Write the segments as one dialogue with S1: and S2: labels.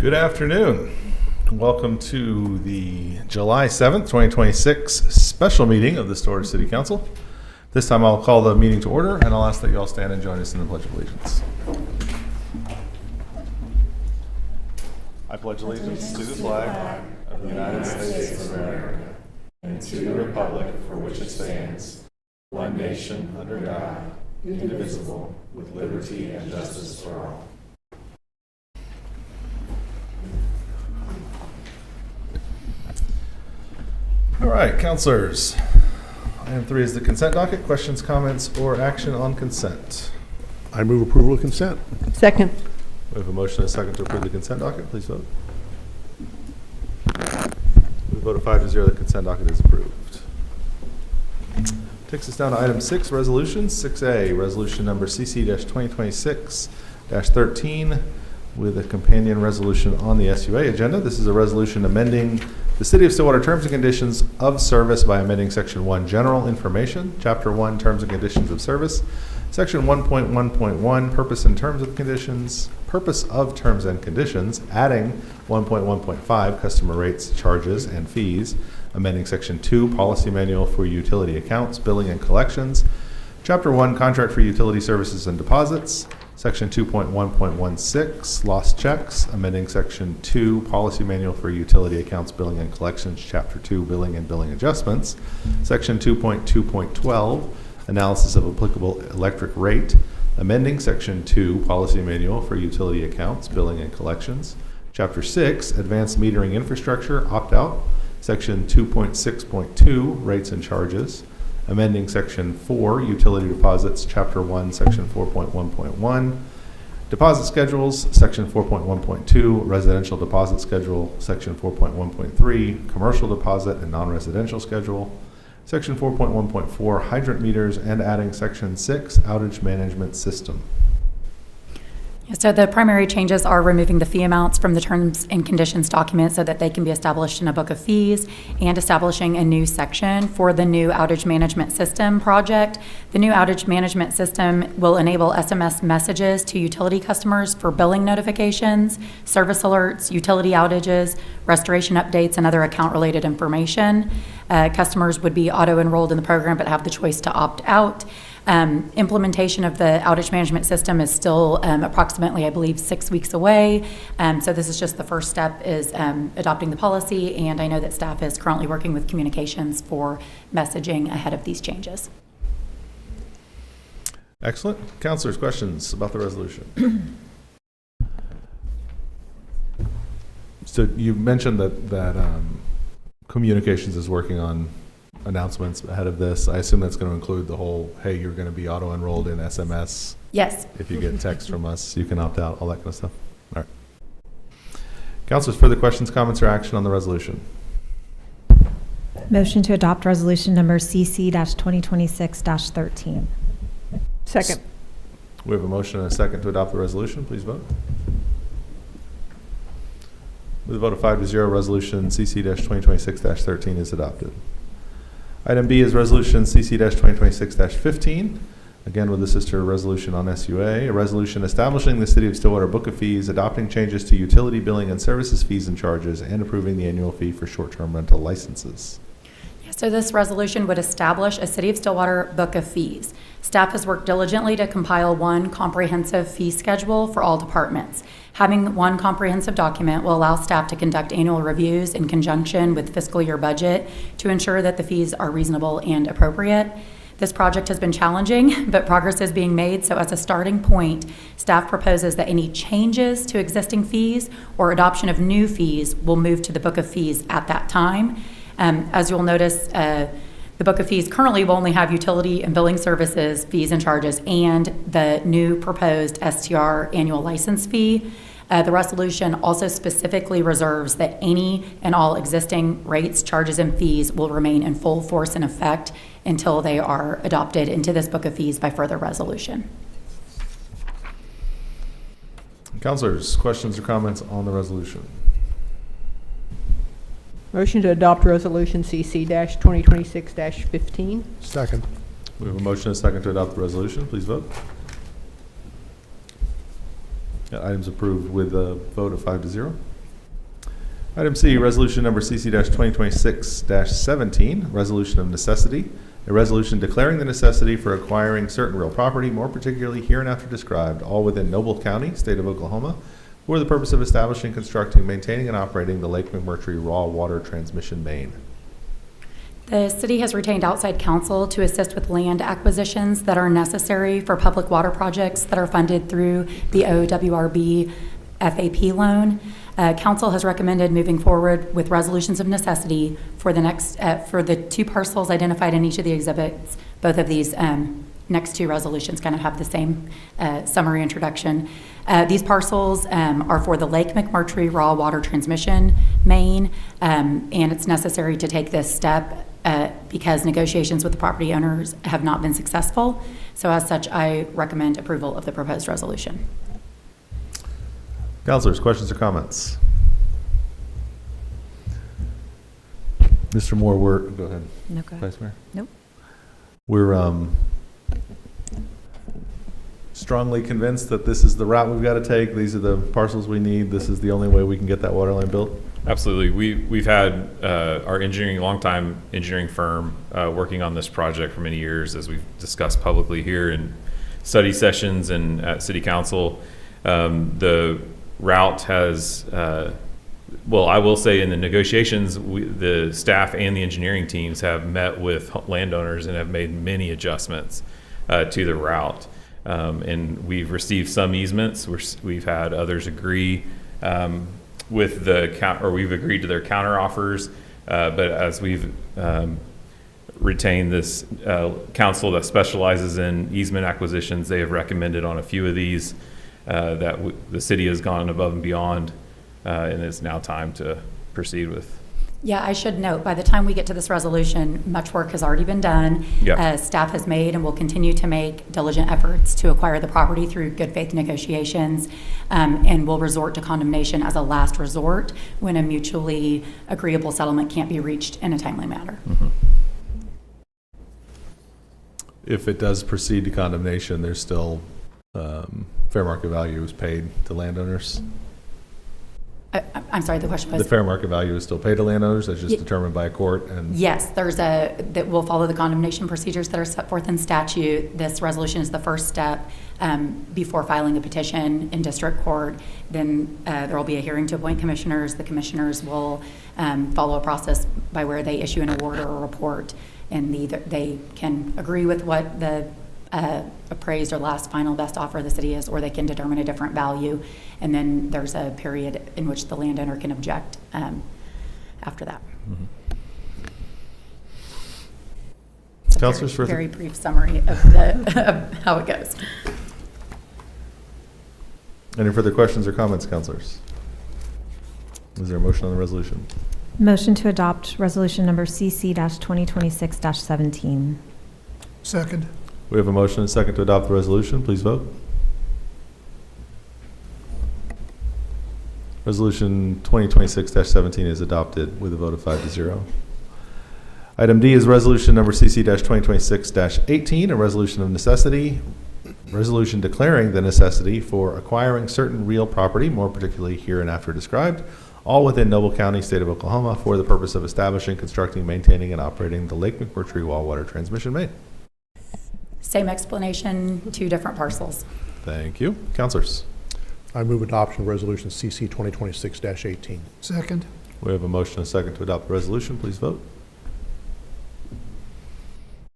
S1: Good afternoon. Welcome to the July 7th, 2026 special meeting of the Stillwater City Council. This time I'll call the meeting to order and I'll ask that you all stand and join us in the Pledge of Allegiance. I pledge allegiance to the flag of the United States of America and to the republic for which it stands, one nation under God, indivisible, with liberty and justice for all. All right, councilors. Item 3 is the consent docket. Questions, comments, or action on consent?
S2: I move approval of consent.
S3: Second.
S1: We have a motion and a second to approve the consent docket. Please vote. We vote a 5-0. The consent docket is approved. Takes us down to item 6, resolutions. 6A, resolution number CC-2026-13 with a companion resolution on the SUA agenda. This is a resolution amending the City of Stillwater Terms and Conditions of Service by amending Section 1, General Information, Chapter 1, Terms and Conditions of Service, Section 1.1.1, Purpose and Terms of Conditions, Purpose of Terms and Conditions, adding 1.1.5, Customer Rates, Charges, and Fees, amending Section 2, Policy Manual for Utility Accounts, Billing and Collections, Chapter 1, Contract for Utility Services and Deposits, Section 2.1.16, Lost Checks, amending Section 2, Policy Manual for Utility Accounts, Billing and Collections, Chapter 2, Billing and Billing Adjustments, Section 2.2.12, Analysis of Applicable Electric Rate, amending Section 2, Policy Manual for Utility Accounts, Billing and Collections, Chapter 6, Advanced Metering Infrastructure, Opt-out, Section 2.6.2, Rates and Charges, amending Section 4, Utility Deposits, Chapter 1, Section 4.1.1, Deposit Schedules, Section 4.1.2, Residential Deposit Schedule, Section 4.1.3, Commercial Deposit and Non-Residential Schedule, Section 4.1.4, Hydrant Meters, and adding Section 6, Outage Management System.
S4: So the primary changes are removing the fee amounts from the terms and conditions document so that they can be established in a book of fees, and establishing a new section for the new outage management system project. The new outage management system will enable SMS messages to utility customers for billing notifications, service alerts, utility outages, restoration updates, and other account-related information. Customers would be auto-enrolled in the program but have the choice to opt out. Implementation of the outage management system is still approximately, I believe, 6 weeks away. So this is just the first step, is adopting the policy, and I know that staff is currently working with communications for messaging ahead of these changes.
S1: Excellent. Councilors, questions about the resolution? So you mentioned that communications is working on announcements ahead of this. I assume that's going to include the whole, hey, you're going to be auto-enrolled in SMS.
S4: Yes.
S1: If you get text from us, you can opt out, all that kind of stuff. All right. Councilors, further questions, comments, or action on the resolution?
S5: Motion to adopt resolution number CC-2026-13.
S3: Second.
S1: We have a motion and a second to adopt the resolution. Please vote. With a vote of 5-0, resolution CC-2026-13 is adopted. Item B is resolution CC-2026-15. Again, with the sister resolution on SUA, a resolution establishing the City of Stillwater Book of Fees, adopting changes to utility billing and services fees and charges, and approving the annual fee for short-term rental licenses.
S4: So this resolution would establish a City of Stillwater Book of Fees. Staff has worked diligently to compile one comprehensive fee schedule for all departments. Having one comprehensive document will allow staff to conduct annual reviews in conjunction with fiscal year budget to ensure that the fees are reasonable and appropriate. This project has been challenging, but progress is being made. So as a starting point, staff proposes that any changes to existing fees or adoption of new fees will move to the Book of Fees at that time. As you'll notice, the Book of Fees currently will only have utility and billing services, fees and charges, and the new proposed STR annual license fee. The resolution also specifically reserves that any and all existing rates, charges, and fees will remain in full force and effect until they are adopted into this Book of Fees by further resolution.
S1: Councilors, questions or comments on the resolution?
S3: Motion to adopt resolution CC-2026-15.
S2: Second.
S1: We have a motion and a second to adopt the resolution. Please vote. Items approved with a vote of 5-0. Item C, resolution number CC-2026-17, resolution of necessity. A resolution declaring the necessity for acquiring certain real property, more particularly hereinafter described, all within Noble County, state of Oklahoma, for the purpose of establishing, constructing, maintaining, and operating the Lake McMurtry raw water transmission main.
S4: The city has retained outside counsel to assist with land acquisitions that are necessary for public water projects that are funded through the OWRB FAP loan. Council has recommended moving forward with resolutions of necessity for the next, for the two parcels identified in each of the exhibits. Both of these next two resolutions kind of have the same summary introduction. These parcels are for the Lake McMurtry raw water transmission main, and it's necessary to take this step because negotiations with the property owners have not been successful. So as such, I recommend approval of the proposed resolution.
S1: Councilors, questions or comments? Mr. Moore, go ahead.
S5: No, go ahead.
S1: Vice Mayor?
S5: Nope.
S1: We're strongly convinced that this is the route we've got to take. These are the parcels we need. This is the only way we can get that water line built.
S6: Absolutely. We've had our longtime engineering firm working on this project for many years, as we've discussed publicly here in study sessions and at City Council. The route has, well, I will say in the negotiations, the staff and the engineering teams have met with landowners and have made many adjustments to the route. And we've received some easements. We've had others agree with we've agreed to their counter offers. But as we've retained this council that specializes in easement acquisitions, they have recommended on a few of these that the city has gone above and beyond, and it's now time to proceed with.
S4: Yeah, I should note, by the time we get to this resolution, much work has already been done.
S6: Yep.
S4: Staff has made and will continue to make diligent efforts to acquire the property through good faith negotiations, and will resort to condemnation as a last resort when a mutually agreeable settlement can't be reached in a timely manner.
S6: Mm-hmm.
S1: If it does proceed to condemnation, there's still fair market value is paid to landowners.
S4: I'm sorry, the question was?
S1: The fair market value is still paid to landowners. That's just determined by a court. And
S4: Yes, that will follow the condemnation procedures that are set forth in statute. This resolution is the first step before filing a petition in district court. Then there will be a hearing to appoint commissioners. The commissioners will follow a process by where they issue an award or a report, and they can agree with what the appraised or last final best offer of the city is, or they can determine a different value. And then there's a period in which the landowner can object after that.
S1: Mm-hmm.
S4: It's a
S1: Councilors,
S4: very brief summary of of how it goes.
S1: Any further questions or comments, councilors? Is there a motion on the resolution?
S5: Motion to adopt resolution number CC-2026-17.
S2: Second.
S1: We have a motion and a second to adopt the resolution. Please vote. Resolution 2026-17 is adopted with a vote of 5-0. Item D is resolution number CC-2026-18, a resolution of necessity. Resolution declaring the necessity for acquiring certain real property, more particularly hereinafter described, all within Noble County, state of Oklahoma, for the purpose of establishing, constructing, maintaining, and operating the Lake McMurtry raw water transmission main.
S4: Same explanation, two different parcels.
S1: Thank you. Councilors.
S2: I move adoption of resolution CC 2026-18.
S7: Second.
S1: We have a motion and a second to adopt the resolution. Please vote.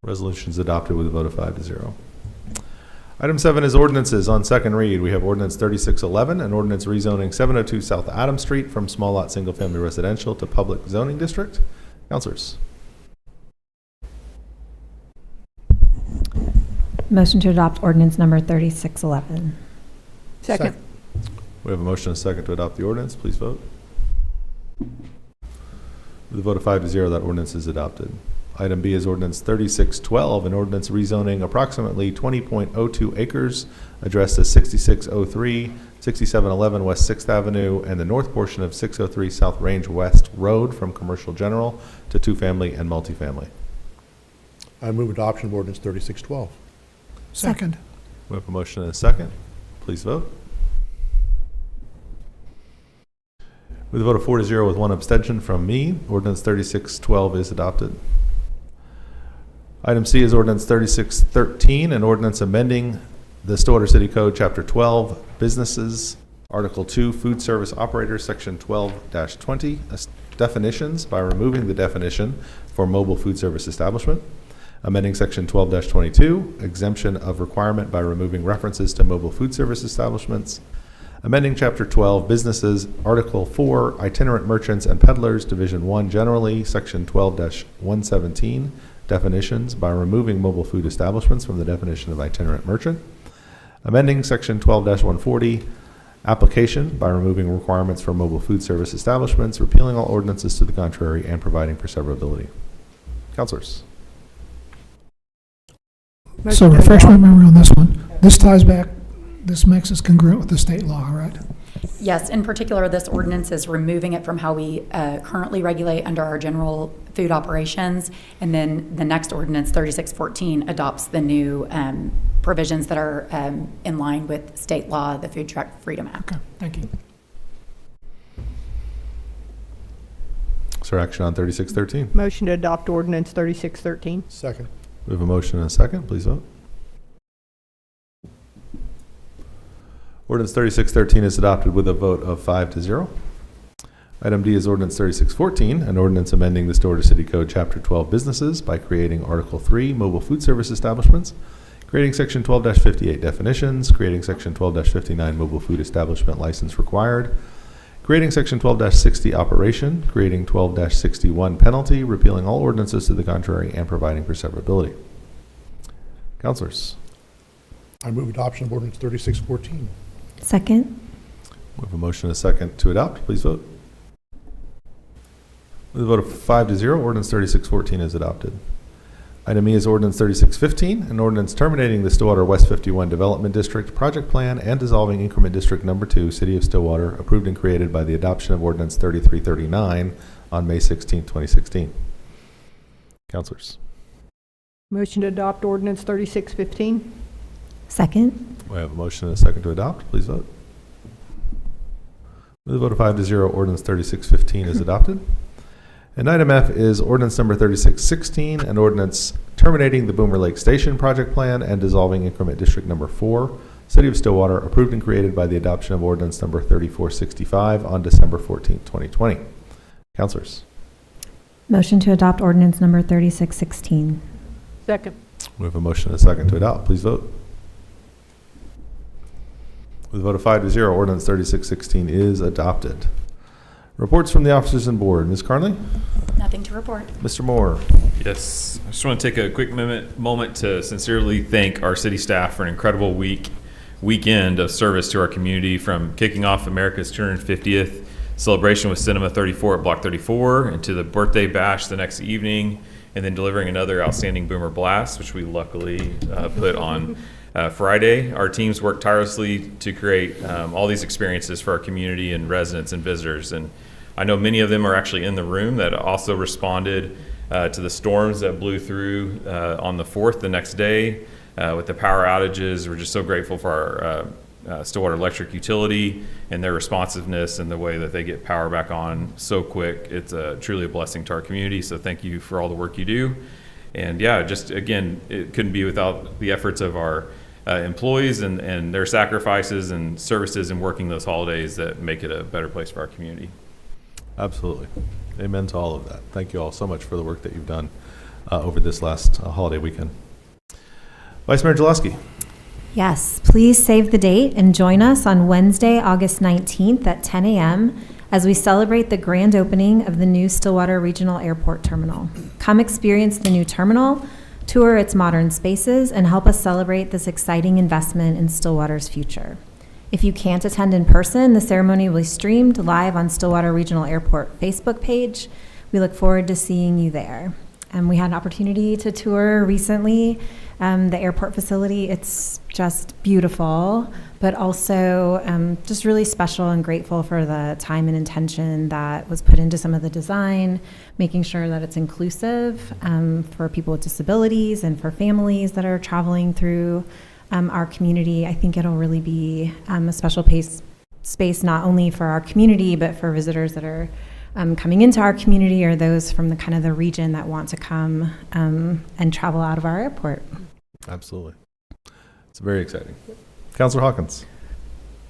S1: Resolution is adopted with a vote of 5-0. Item 7 is ordinances on second read. We have ordinance 3611, an ordinance rezoning 702 South Adams Street from small lot single family residential to public zoning district. Councilors.
S5: Motion to adopt ordinance number 3611.
S3: Second.
S1: We have a motion and a second to adopt the ordinance. Please vote. With a vote of 5-0, that ordinance is adopted. Item B is ordinance 3612, an ordinance rezoning approximately 20.02 acres addressed as 6603, 6711 West 6th Avenue, and the north portion of 603 South Range West Road from commercial general to two-family and multifamily.
S2: I move adoption of ordinance 3612.
S7: Second.
S1: We have a motion and a second. Please vote. With a vote of 4-0 with one abstention from me, ordinance 3612 is adopted. Item C is ordinance 3613, an ordinance amending the Stillwater City Code, Chapter 12, Businesses, Article 2, Food Service Operators, Section 12-20, definitions by removing the definition for mobile food service establishment, amending Section 12-22, exemption of requirement by removing references to mobile food service establishments, amending Chapter 12, Businesses, Article 4, Itinerant Merchants and Peddlers, Division 1 generally, Section 12-117, definitions by removing mobile food establishments from the definition of itinerant merchant, amending Section 12-140, application by removing requirements for mobile food service establishments, repealing all ordinances to the contrary, and providing for severability. Councilors.
S7: So
S3: Motion to
S7: refresh my
S3: adopt.
S7: memory on this one. This ties back, this makes us congruent with the state law, right?
S4: Yes, in particular, this ordinance is removing it from how we currently regulate under our general food operations. And then the next ordinance, 3614, adopts the new provisions that are in line with state law, the Food Truck Freedom Act.
S7: Okay, thank you.
S1: Is there action on 3613?
S3: Motion to adopt ordinance 3613.
S2: Second.
S1: We have a motion and a second. Please vote. Ordinance 3613 is adopted with a vote of 5-0. Item D is ordinance 3614, an ordinance amending the Stillwater City Code, Chapter 12, Businesses by creating Article 3, Mobile Food Service Establishments, creating Section 12-58, Definitions, creating Section 12-59, Mobile Food Establishment License Required, creating Section 12-60, Operation, creating 12-61, Penalty, repealing all ordinances to the contrary, and providing for severability. Councilors.
S2: I move adoption of ordinance 3614.
S5: Second.
S1: We have a motion and a second to adopt. Please vote. With a vote of 5-0, ordinance 3614 is adopted. Item E is ordinance 3615, an ordinance terminating the Stillwater West 51 Development District Project Plan and dissolving Increment District Number 2, City of Stillwater, approved and created by the adoption of ordinance 3339 on May 16, 2016. Councilors.
S3: Motion to adopt ordinance 3615.
S5: Second.
S1: We have a motion and a second to adopt. Please vote. With a vote of 5-0, ordinance 3615 is adopted. And item F is ordinance number 3616, an ordinance terminating the Boomer Lake Station project plan and dissolving increment district number 4, City of Stillwater, approved and created by the adoption of ordinance number 3465 on December 14, 2020. Councilors.
S5: Motion to adopt ordinance number 3616.
S3: Second.
S1: We have a motion and a second to adopt. Please vote. With a vote of 5-0, ordinance 3616 is adopted. Reports from the officers and board. Ms. Carnley?
S4: Nothing to report.
S1: Mr. Moore?
S6: Yes, I just want to take a quick moment to sincerely thank our city staff for an incredible weekend of service to our community, from kicking off America's 250th celebration with Cinema 34 at Block 34, and to the birthday bash the next evening, and then delivering another outstanding Boomer Blast, which we luckily put on Friday. Our teams worked tirelessly to create all these experiences for our community and residents and visitors. And I know many of them are actually in the room that also responded to the storms that blew through on the 4th, the next day, with the power outages. We're just so grateful for our Stillwater Electric Utility and their responsiveness and the way that they get power back on so quick. It's truly a blessing to our community. So thank you for all the work you do. And yeah, just again, it couldn't be without the efforts of our employees and their sacrifices and services in working those holidays that make it a better place for our community.
S1: Absolutely. Amen to all of that. Thank you all so much for the work that you've done over this last holiday weekend. Vice Mayor Jaloski.
S5: Yes, please save the date and join us on Wednesday, August 19th at 10 a.m. as we celebrate the grand opening of the new Stillwater Regional Airport Terminal. Come experience the new terminal, tour its modern spaces, and help us celebrate this exciting investment in Stillwater's future. If you can't attend in person, the ceremony will be streamed live on Stillwater Regional Airport Facebook page. We look forward to seeing you there. We had an opportunity to tour recently the airport facility. It's just beautiful, but also just really special and grateful for the time and intention that was put into some of the design, making sure that it's inclusive for people with disabilities and for families that are traveling through our community. I think it'll really be a special place space not only for our community, but for visitors that are coming into our community or those from the kind of the region that want to come and travel out of our airport.
S1: Absolutely. It's very exciting. Councilor Hawkins.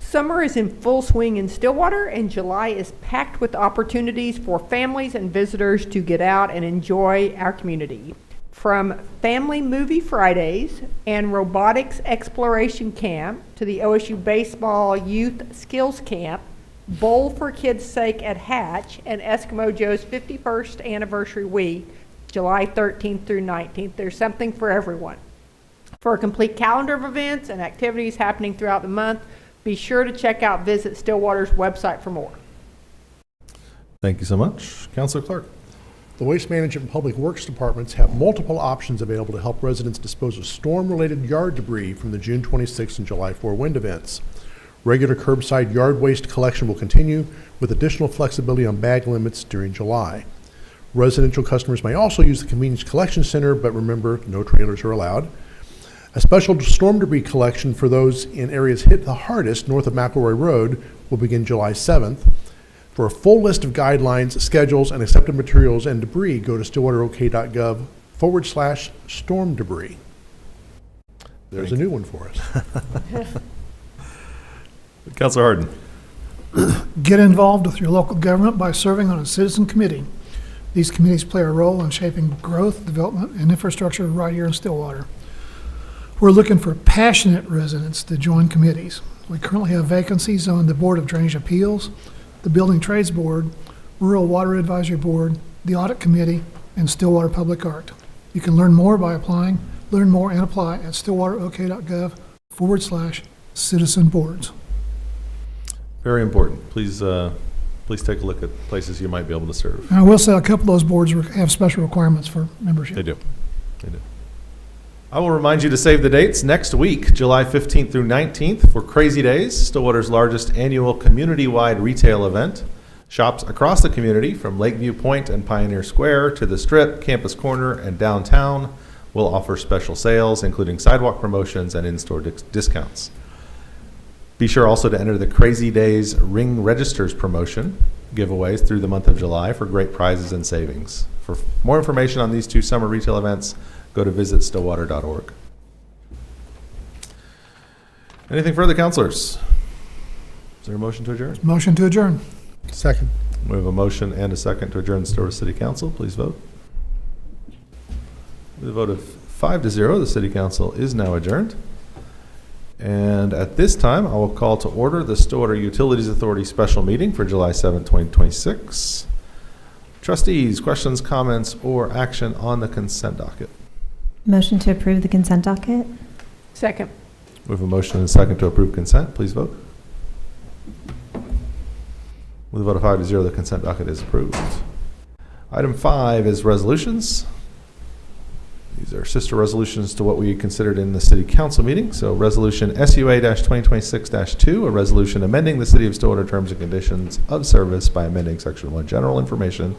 S3: Summer is in full swing in Stillwater, and July is packed with opportunities for families and visitors to get out and enjoy our community. From Family Movie Fridays and Robotics Exploration Camp to the OSU Baseball Youth Skills Camp, Bowl for Kids' Sake at Hatch, and Eskimo Joe's 51st Anniversary Week, July 13th through 19th. There's something for everyone. For a complete calendar of events and activities happening throughout the month, be sure to check out Visit Stillwater's website for more.
S1: Thank you so much. Councilor Clark.
S2: The Waste Management and Public Works Departments have multiple options available to help residents dispose of storm-related yard debris from the June 26th and July 4 wind events. Regular curbside yard waste collection will continue with additional flexibility on bag limits during July. Residential customers may also use the Convenience Collection Center, but remember, no trailers are allowed. A special storm debris collection for those in areas hit the hardest north of McElroy Road will begin July 7th. For a full list of guidelines, schedules, and accepted materials and debris, go to stillwaterok.gov/storm debris. There's a new one for us.
S1: Councilor Harden.
S7: Get involved with your local government by serving on a citizen committee. These committees play a role in shaping growth, development, and infrastructure right here in Stillwater. We're looking for passionate residents to join committees. We currently have vacancies on the Board of Drainage Appeals, the Building Trades Board, Rural Water Advisory Board, the Audit Committee, and Stillwater Public Art. You can learn more by applying. Learn more and apply at stillwaterok.gov/citizen boards.
S1: Very important. Please take a look at places you might be able to serve.
S7: And I will say a couple of those boards have special requirements for membership.
S1: They do. I will remind you to save the dates. Next week, July 15th through 19th, for Crazy Days, Stillwater's largest annual community-wide retail event. Shops across the community, from Lakeview Point and Pioneer Square to the Strip, Campus Corner, and downtown, will offer special sales, including sidewalk promotions and in-store discounts. Be sure also to enter the Crazy Days Ring Registers promotion giveaways through the month of July for great prizes and savings. For more information on these two summer retail events, go to visitstillwater.org. Anything further, councilors? Is there a motion to adjourn?
S7: Motion to adjourn.
S2: Second.
S1: We have a motion and a second to adjourn the Stillwater City Council. Please vote. With a vote of 5-0, the City Council is now adjourned. And at this time, I will call to order the Stillwater Utilities Authority special meeting for July 7, 2026. Trustees, questions, comments, or action on the consent docket?
S5: Motion to approve the consent docket?
S3: Second.
S1: We have a motion and a second to approve consent. Please vote. With a vote of 5-0, the consent docket is approved. Item 5 is resolutions. These are sister resolutions to what we considered in the City Council meeting. So Resolution SUA-2026-2, a resolution amending the City of Stillwater Terms and Conditions of Service by amending Section 1, General Information,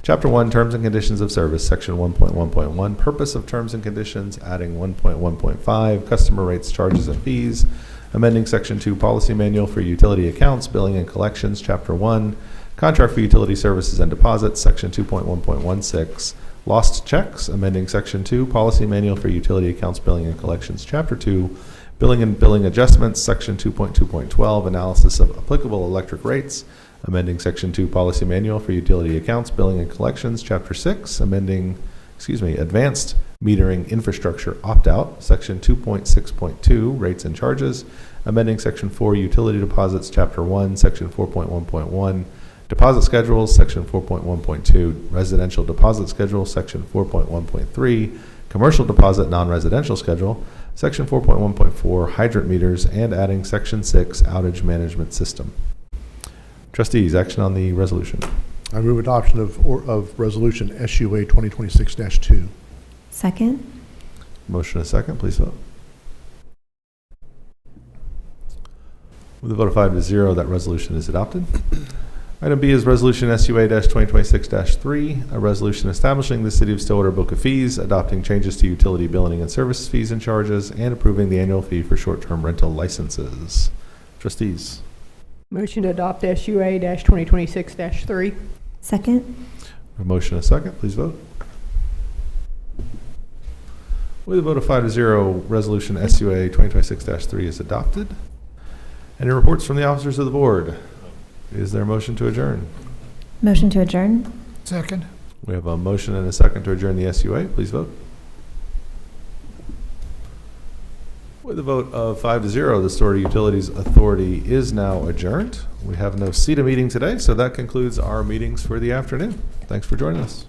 S1: Chapter 1, Terms and Conditions of Service, Section 1.1.1, Purpose of Terms and Conditions, adding 1.1.5, Customer Rates, Charges, and Fees, amending Section 2, Policy Manual for Utility Accounts, Billing and Collections, Chapter 1, Contract for Utility Services and Deposits, Section 2.1.16, Lost Checks, amending Section 2, Policy Manual for Utility Accounts, Billing and Collections, Chapter 2, Billing and Billing Adjustments, Section 2.2.12, Analysis of Applicable Electric Rates, amending Section 2, Policy Manual for Utility Accounts, Billing and Collections, Chapter 6, Advanced Metering Infrastructure Opt-out, Section 2.6.2, Rates and Charges, amending Section 4, Utility Deposits, Chapter 1, Section 4.1.1, Deposit Schedules, Section 4.1.2, Residential Deposit Schedule, Section 4.1.3, Commercial Deposit Non-Residential Schedule, Section 4.1.4, Hydrant Meters, and adding Section 6, Outage Management System. Trustees, action on the resolution.
S2: I move adoption of Resolution SUA 2026-2.
S5: Second?
S1: Motion and a second, please vote. With a vote of 5-0, that resolution is adopted. Item B is Resolution SUA-2026-3, a resolution establishing the City of Stillwater Book of Fees, adopting changes to utility billing and service fees and charges, and approving the annual fee for short-term rental licenses. Trustees.
S3: Motion to adopt SUA-2026-3.
S5: Second.
S1: A motion and a second, please vote. With a vote of 5-0, Resolution SUA 2026-3 is adopted. Any reports from the officers of the board? Is there a motion to adjourn?
S5: Motion to adjourn.
S7: Second.
S1: We have a motion and a second to adjourn the SUA. Please vote. With a vote of 5-0, the Stillwater Utilities Authority is now adjourned. We have no SETA meeting today, so that concludes our meetings for the afternoon. Thanks for joining us.